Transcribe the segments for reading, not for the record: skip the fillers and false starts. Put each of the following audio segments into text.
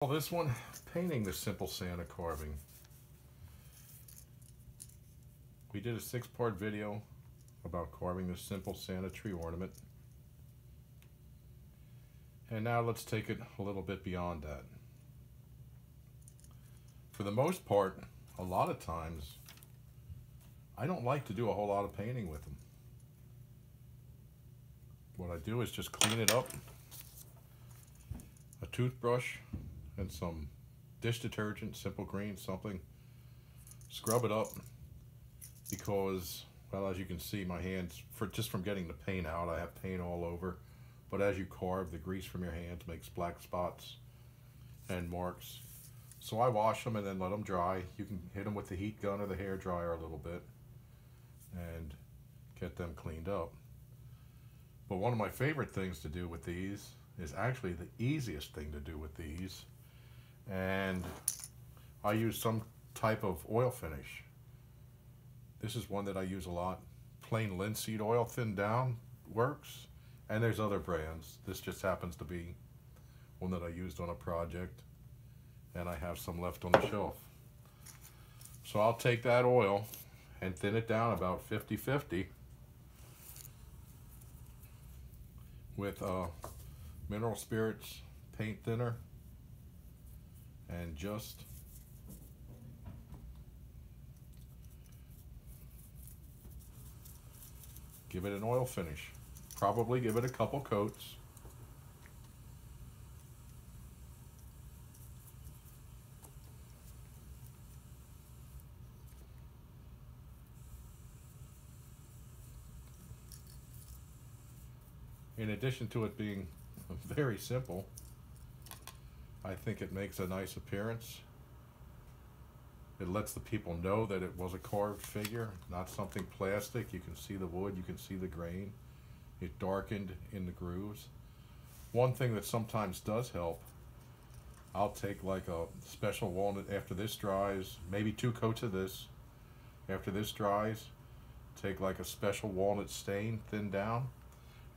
Well, this one, painting the simple Santa carving. We did a 6-part video about carving the simple Santa tree ornament. And now let's take it a little bit beyond that. For the most part, a lot of times, I don't like to do a whole lot of painting with them. What I do is just clean it up, a toothbrush, and some dish detergent, simple green, something. Scrub it up because, well, as you can see, my hands, just from getting the paint out, I have paint all over. But as you carve, the grease from your hands makes black spots and marks. So I wash them and then let them dry. You can hit them with the heat gun or the hair dryer a little bit and get them cleaned up. But one of my favorite things to do with these is actually the easiest thing to do with these. And I use some type of oil finish. This is one that I use a lot. Plain linseed oil thinned down works. And there's other brands. This just happens to be one that I used on a project. And I have some left on the shelf. So I'll take that oil and thin it down about 50-50 with mineral spirits paint thinner, and just give it an oil finish. Probably give it a couple coats. In addition to it being very simple, I think it makes a nice appearance. It lets the people know that it was a carved figure, not something plastic. You can see the wood, you can see the grain. It darkened in the grooves. One thing that sometimes does help, I'll take like a special walnut after this dries, maybe 2 coats of this. After this dries, take like a special walnut stain thinned down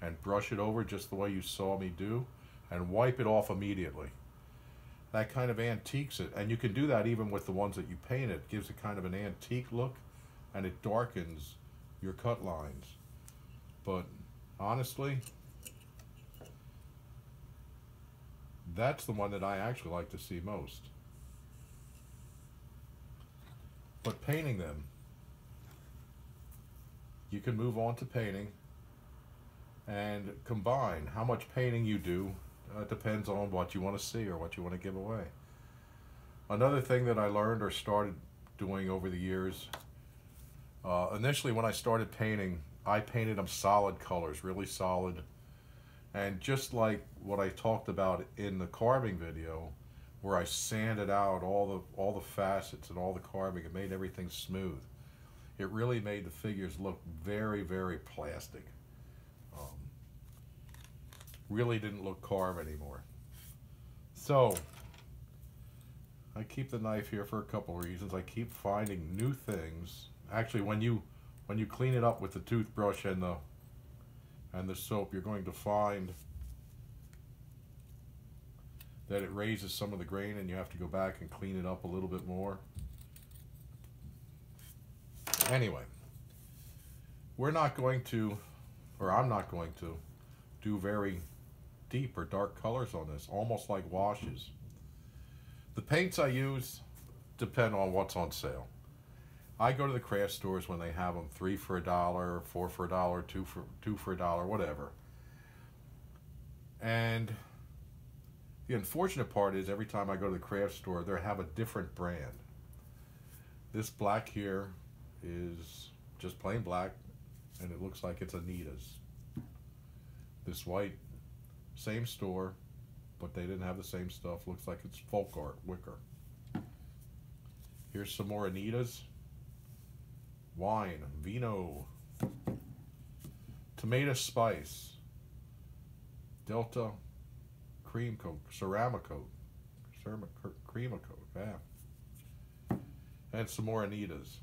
and brush it over just the way you saw me do and wipe it off immediately. That kind of antiques it, and you can do that even with the ones that you painted. It gives it kind of an antique look and it darkens your cut lines. But honestly, that's the one that I actually like to see most. But painting them, you can move on to painting and combine. How much painting you do depends on what you want to see or what you want to give away. Another thing that I learned or started doing over the years, initially when I started painting, I painted them solid colors, really solid. And just like what I talked about in the carving video, where I sanded out all the facets and all the carving, it made everything smooth. It really made the figures look very, very plastic. Really didn't look carved anymore. So I keep the knife here for a couple reasons. I keep finding new things. Actually, when you clean it up with the toothbrush and the soap, you're going to find that it raises some of the grain and you have to go back and clean it up a little bit more. Anyway, we're not going to, or I'm not going to, do very deep or dark colors on this, almost like washes. The paints I use depend on what's on sale. I go to the craft stores when they have them 3 for $1, 4 for $1, 2 for $1, whatever. And the unfortunate part is every time I go to the craft store, they have a different brand. This black here is just plain black, and it looks like it's Anita's. This white, same store, but they didn't have the same stuff. Looks like it's folk art, wicker. Here's some more Anita's. Wine, vino, tomato spice, Delta cream coat, Ceramicoat, yeah. And some more Anita's.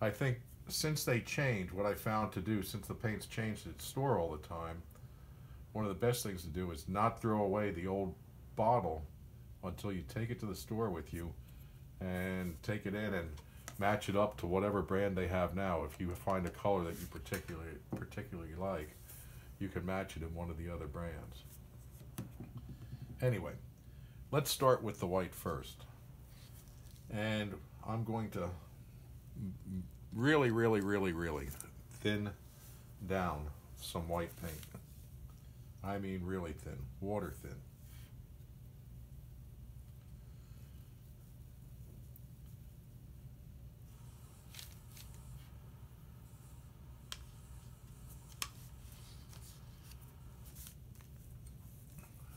I think since they changed, what I found to do, since the paint's changed its store all the time, one of the best things to do is not throw away the old bottle until you take it to the store with you and take it in and match it up to whatever brand they have now. If you find a color that you particularly like, you can match it in one of the other brands. Anyway, let's start with the white first. And I'm going to really, really, really, really thin down some white paint. I mean really thin, water thin.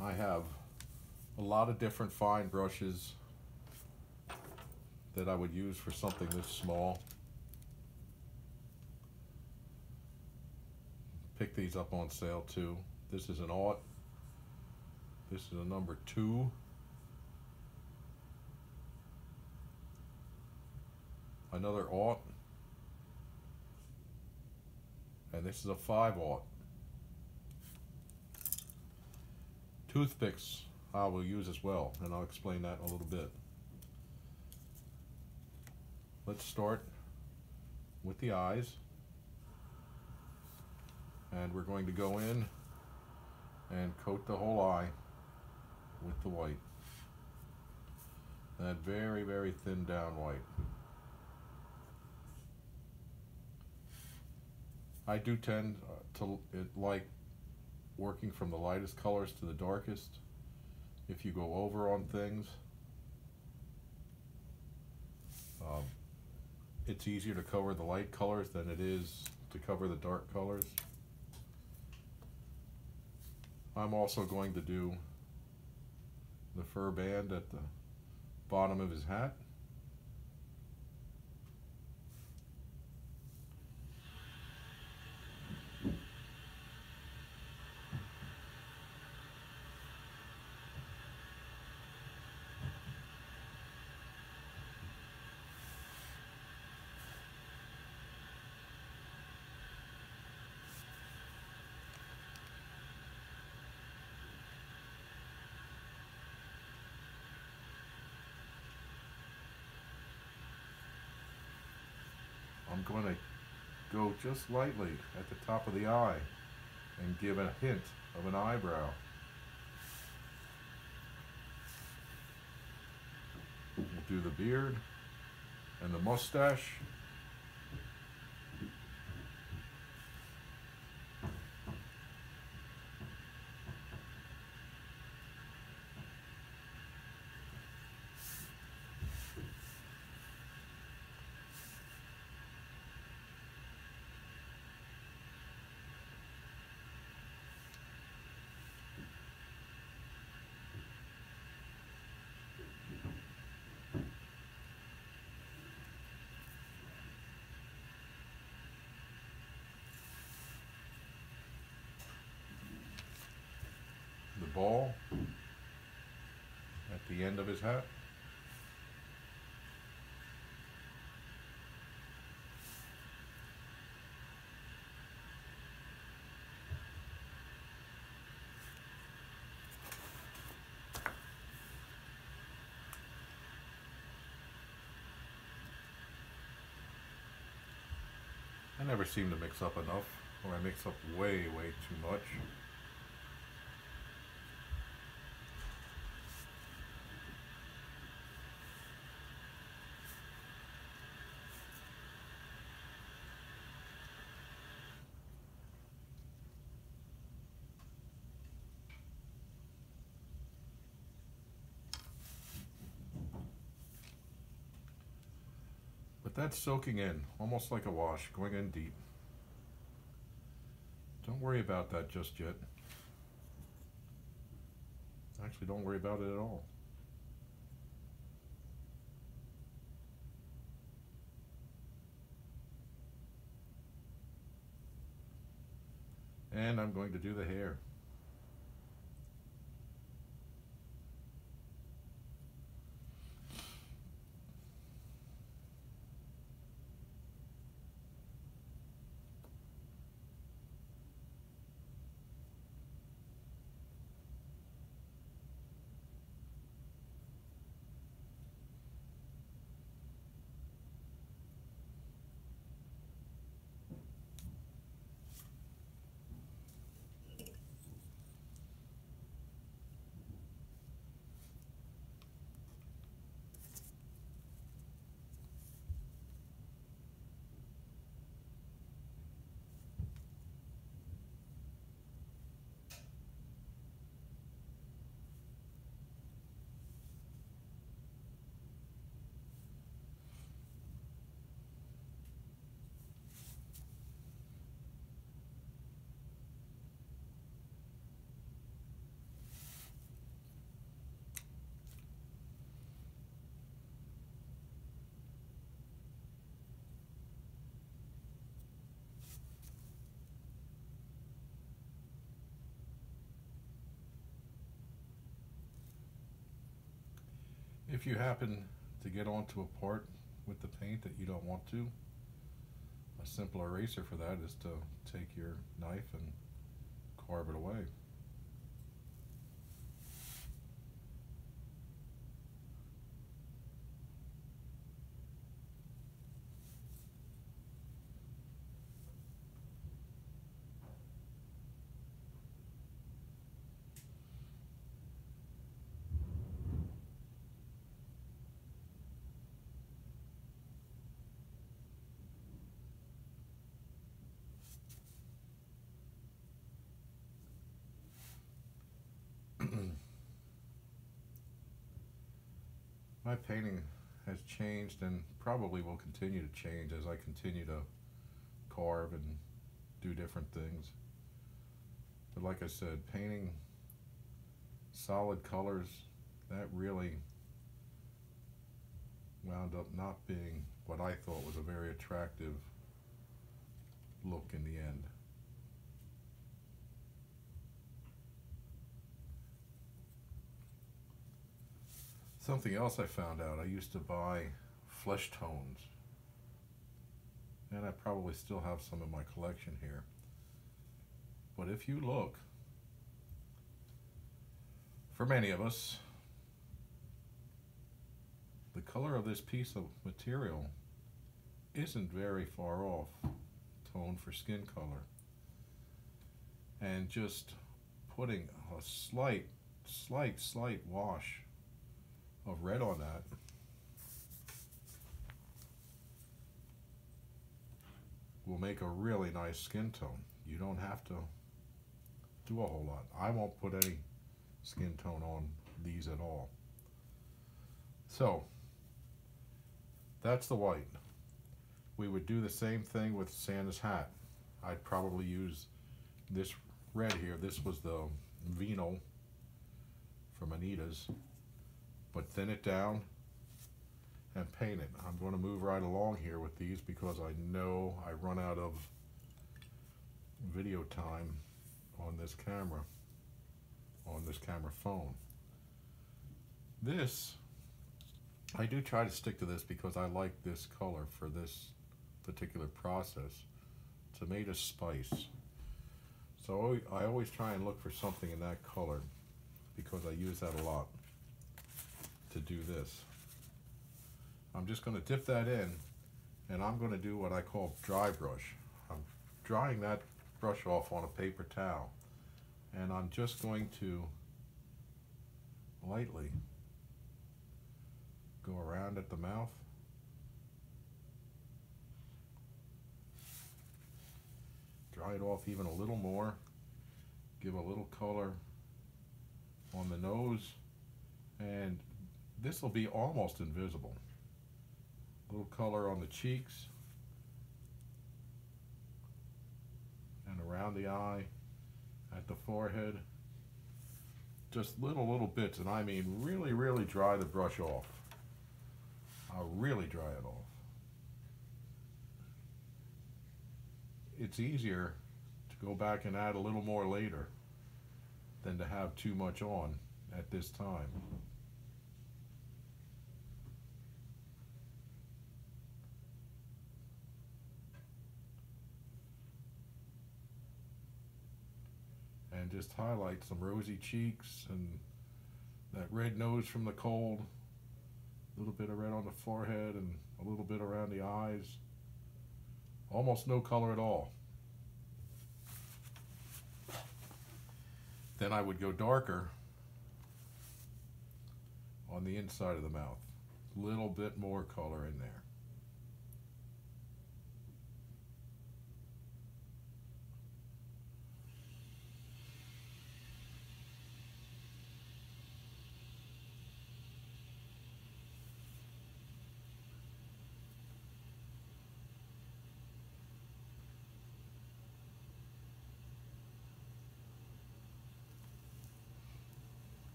I have a lot of different fine brushes that I would use for something this small. Pick these up on sale too. This is an aught. This is a number 2. Another aught. And this is a 5/0. Toothpicks I will use as well, and I'll explain that in a little bit. Let's start with the eyes, and we're going to go in and coat the whole eye with the white. That very, very thin down white. I do tend to like working from the lightest colors to the darkest. If you go over on things, it's easier to cover the light colors than it is to cover the dark colors. I'm also going to do the fur band at the bottom of his hat. I'm going to go just lightly at the top of the eye and give a hint of an eyebrow. We'll do the beard and the mustache. Ball at the end of his hat. I never seem to mix up enough, or I mix up way too much. But that's soaking in, almost like a wash, going in deep. Don't worry about that just yet. Actually, don't worry about it at all. And I'm going to do the hair. If you happen to get onto a part with the paint that you don't want to, a simple eraser for that is to take your knife and carve it away. My painting has changed and probably will continue to change as I continue to carve and do different things. But like I said, painting solid colors, that really wound up not being what I thought was a very attractive look in the end. Something else I found out, I used to buy flesh tones, and I probably still have some in my collection here. But if you look, for many of us, the color of this piece of material isn't very far off tone for skin color. And just putting a slight wash of red on that will make a really nice skin tone. You don't have to do a whole lot. I won't put any skin tone on these at all. So that's the white. We would do the same thing with Santa's hat. I'd probably use this red here. This was the Vino from Anita's, but thin it down and paint it. I'm going to move right along here with these because I know I run out of video time on this camera phone. This, I do try to stick to this because I like this color for this particular process. Tomato spice. So I always try and look for something in that color because I use that a lot to do this. I'm just going to dip that in, and I'm going to do what I call dry brush. I'm drying that brush off on a paper towel, and I'm just going to lightly go around at the mouth, dry it off even a little more, give a little color on the nose, and this will be almost invisible. A little color on the cheeks and around the eye, at the forehead. Just little bits, and I mean really dry the brush off. I'll really dry it off. It's easier to go back and add a little more later than to have too much on at this time. And just highlight some rosy cheeks and that red nose from the cold, a little bit of red on the forehead and a little bit around the eyes. Almost no color at all. Then I would go darker on the inside of the mouth. A little bit more color in there.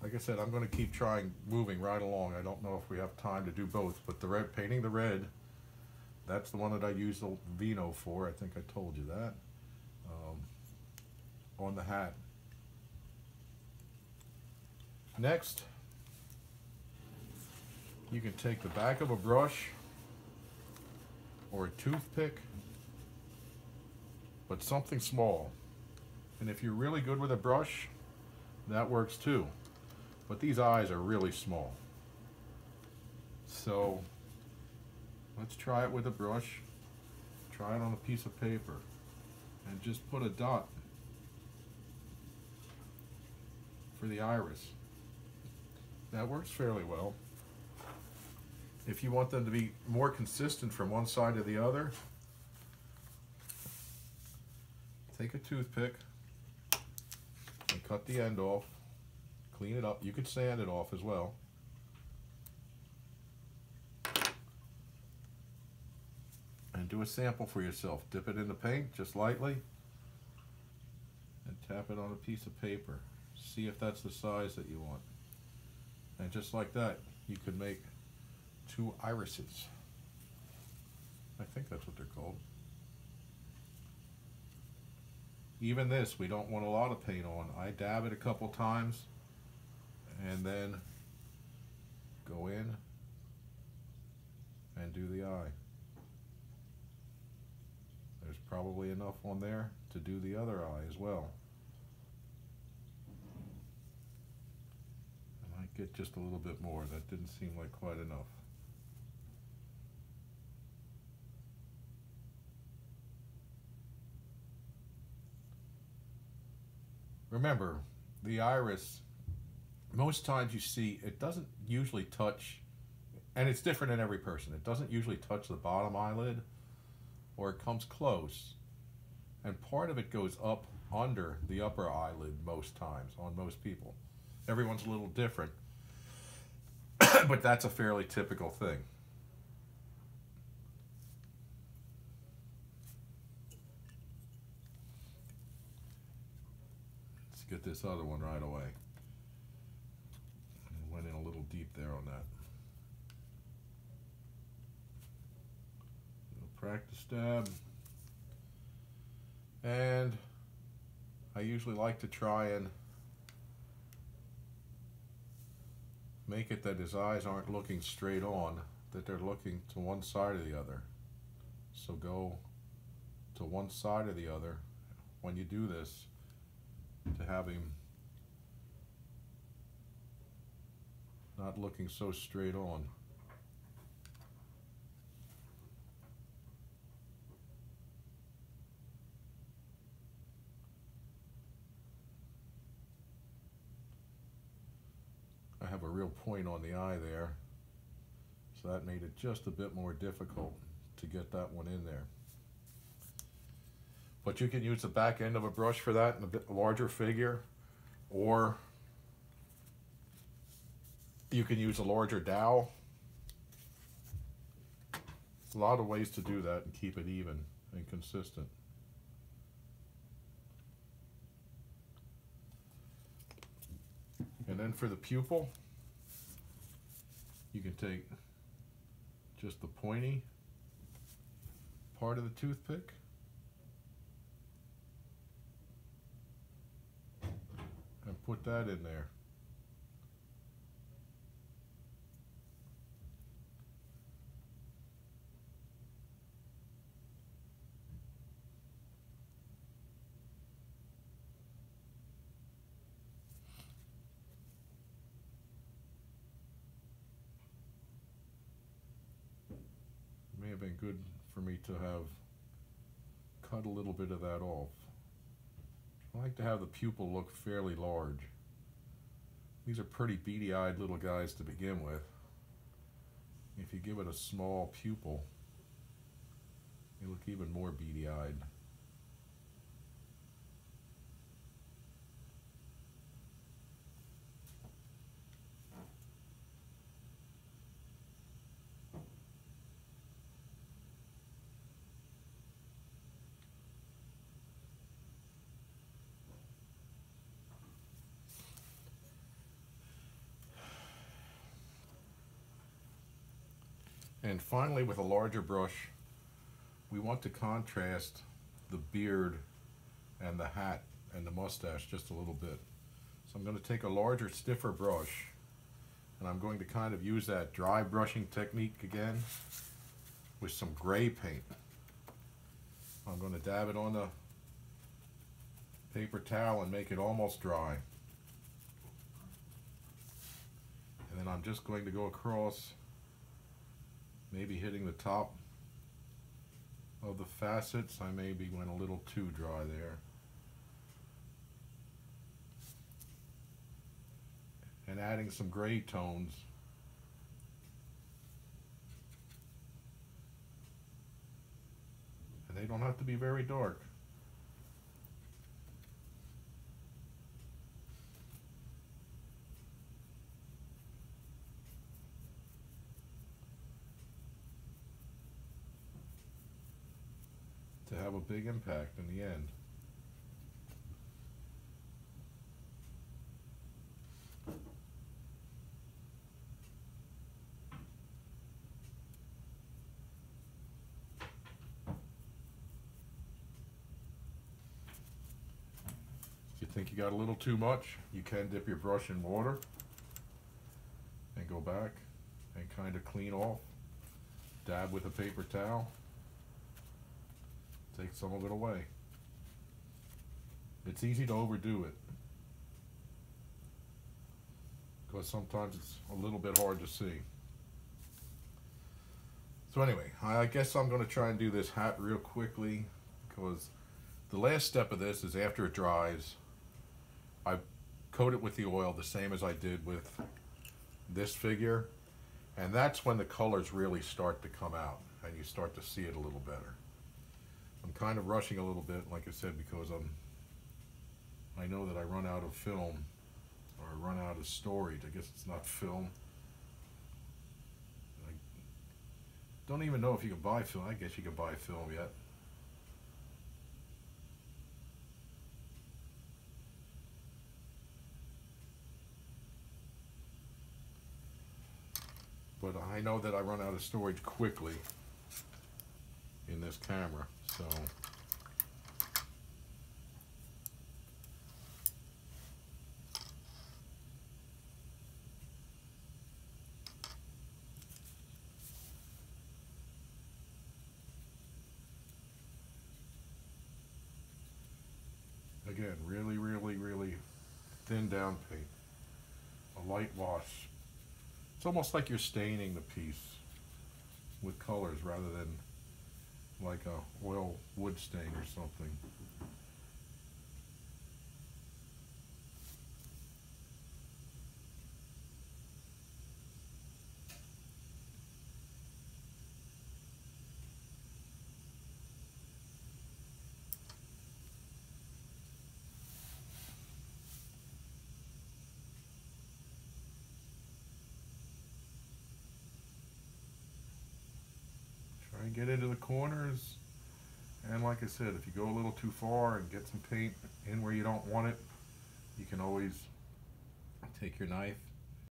Like I said, I'm going to keep moving right along. I don't know if we have time to do both, but the red, painting the red, that's the one that I use the Vino for. I think I told you that. On the hat. Next, you can take the back of a brush or a toothpick, but something small. And if you're really good with a brush, that works too. But these eyes are really small. So let's try it with a brush. Try it on a piece of paper and just put a dot for the iris. That works fairly well. If you want them to be more consistent from one side to the other, take a toothpick and cut the end off, clean it up. You could sand it off as well. And do a sample for yourself. Dip it in the paint just lightly and tap it on a piece of paper. See if that's the size that you want. And just like that, you could make 2 irises. I think that's what they're called. Even this, we don't want a lot of paint on. I dab it a couple times and then go in and do the eye. There's probably enough on there to do the other eye as well. I might get just a little bit more. That didn't seem like quite enough. Remember, the iris, most times you see, it doesn't usually touch, and it's different in every person, it doesn't usually touch the bottom eyelid, or it comes close. And part of it goes up under the upper eyelid most times, on most people. Everyone's a little different, but that's a fairly typical thing. Get this other one right away. Went in a little deep there on that. Practice dab. And I usually like to try and make it that his eyes aren't looking straight on, that they're looking to one side or the other. So go to one side or the other when you do this, to have him not looking so straight on. I have a real point on the eye there, so that made it just a bit more difficult to get that one in there. But you can use the back end of a brush for that in a bit larger figure, or you can use a larger dowel. A lot of ways to do that and keep it even and consistent. And then for the pupil, you can take just the pointy part of the toothpick and put that in there. May have been good for me to have cut a little bit of that off. I like to have the pupil look fairly large. These are pretty beady-eyed little guys to begin with. If you give it a small pupil, they look even more beady-eyed. And finally, with a larger brush, we want to contrast the beard and the hat and the mustache just a little bit. I'm going to take a larger, stiffer brush, and I'm going to kind of use that dry brushing technique again with some gray paint. I'm going to dab it on the paper towel and make it almost dry. And then I'm just going to go across, maybe hitting the top of the facets. I maybe went a little too dry there. And adding some gray tones. And they don't have to be very dark. To have a big impact in the end. If you think you got a little too much, you can dip your brush in water and go back and kind of clean off. Dab with a paper towel. Take some of it away. It's easy to overdo it because sometimes it's a little bit hard to see. So anyway, I guess I'm going to try and do this hat real quickly, because the last step of this is after it dries, I coat it with the oil the same as I did with this figure, and that's when the colors really start to come out and you start to see it a little better. I'm kind of rushing a little bit, like I said, because I know that I run out of film, or I run out of storage. I guess it's not film. I don't even know if you can buy film. I guess you can buy film yet. But I know that I run out of storage quickly in this camera, so again, really thin down paint, a light wash. It's almost like you're staining the piece with colors rather than like a oil wood stain or something. Try and get into the corners. And like I said, if you go a little too far and get some paint in where you don't want it, you can always take your knife